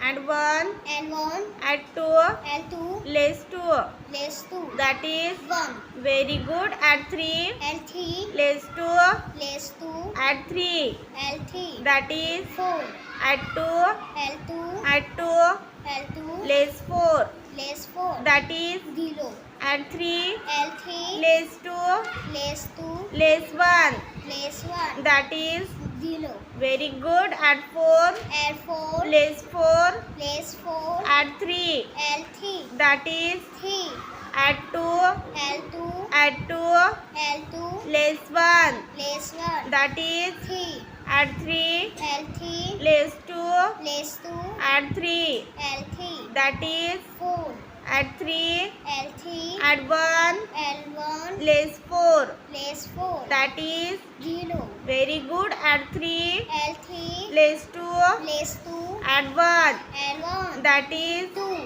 add 1, and 1, add 2, and 2, less 2, less 2, that is 1, very good. Add 3, and 3, less 2, less 2, add 3, and 3, that is 4, add 2, and 2, add 2, and 2, less 4, less 4, that is 0, add 3, and 3, less 2, less 2, less 1, less 1, that is 0, very good. Add 4, and 4, less 4, less 4, add 3, and 3, that is 3, add 2, and 2, add 2, and 2, less 1, less 1, that is 3, add 3, and 3, less 2, less 2, add 3, and 3, that is 4, add 3, and 3, add 1, and 1, less 4, less 4, that is 0, very good. Add 3, and 3, less 2, less 2, add 1, and 1, that is 2.